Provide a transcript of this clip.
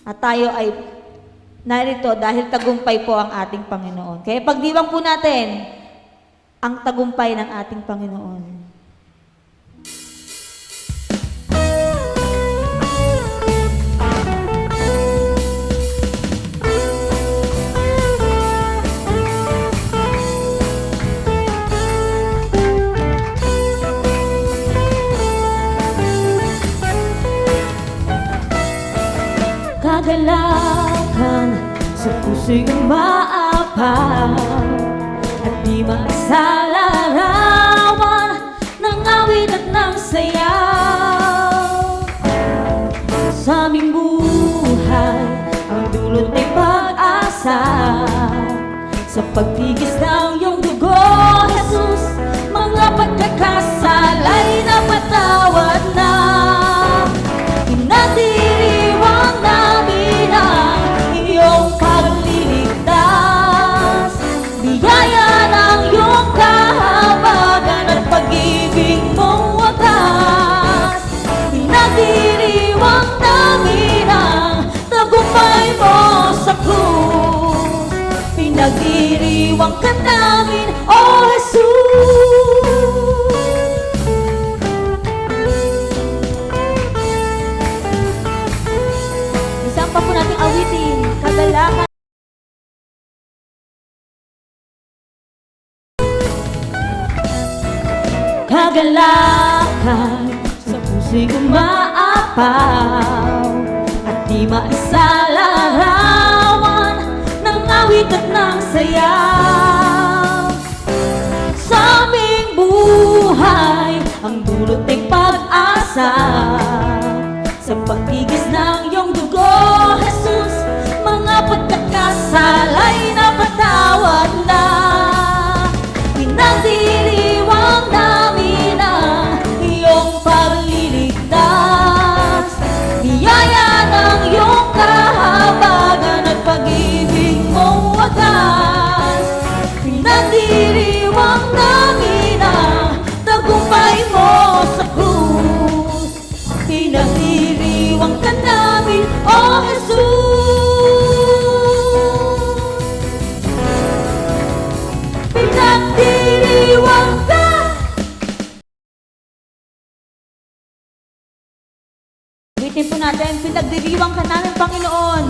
At tayo ay narito dahil tagumpay po ang ating Panginoon. Kaya pagdiwang po natin ang tagumpay ng ating Panginoon. Kagalakan sa puso'y umaapaw at di maisalarawan ng awit at ng sayaw. Sa aming buhay, ang dulot ay pag-asa. Sa pagtigis ng iyong dugo, Jesus, mga pagkakasala'y napatawad na. Pinagdiriwang namin ang iyong pagliligtas, biyaya ng iyong kahabagan at pag-ibig mong wagas. Pinagdiriwang namin ang tagumpay mo sa krus, pinagdiriwang ka namin, O Jesus. Isang pa po nating awitin, kagalakan. Kagalakan sa puso'y umaapaw at di maisalarawan ng awit at ng sayaw. Sa aming buhay, ang dulot ay pag-asa. Sa pagtigis ng iyong dugo, Jesus, mga pagkakasala'y napatawad na. Pinagdiriwang namin ang iyong pagliligtas, biyaya ng iyong kahabagan at pag-ibig mong wagas. Pinagdiriwang namin ang tagumpay mo sa krus, pinagdiriwang ka namin, O Jesus. Pinagdiriwang ka. Awitin po natin, pinagdiriwang ka namin, Panginoon.